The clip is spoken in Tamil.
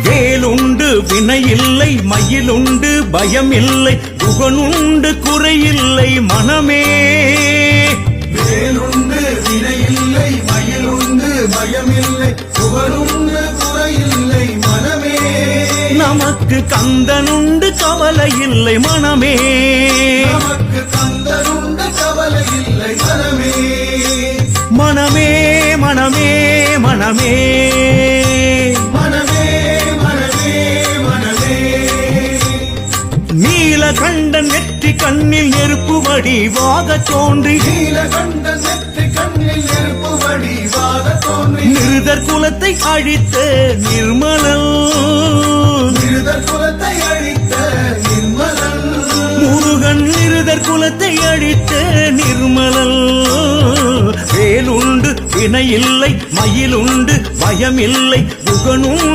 வேலுண்டு வினையில்லை மயிலுண்டு பயமில்லை குகனுண்டு குறையில்லை மனமே. வேலுண்டு வினையில்லை மயிலுண்டு பயமில்லை குகனுண்டு குறையில்லை மனமே. நமக்கு கந்தனுண்டு கவலை இல்லை மனமே. நமக்கு கந்தனுண்டு கவலை இல்லை மனமே. மனமே மனமே மனமே மனமே மனமே மனமே. நீலகண்டன் நெற்றி கண்ணில் நெருப்பு வடிவாக தோன்றி நீலகண்டன் நெற்றி கண்ணில் நெருப்பு வடிவாக தோன்றி நிருதர் குலத்தை அழித்த நிர்மலன். நிருதர் குலத்தை அழித்த நிர்மலன். முருகன் நிருதர் குலத்தை அழித்த நிர்மலன். வேலுண்டு வினையில்லை மயிலுண்டு பயமில்லை குகனும்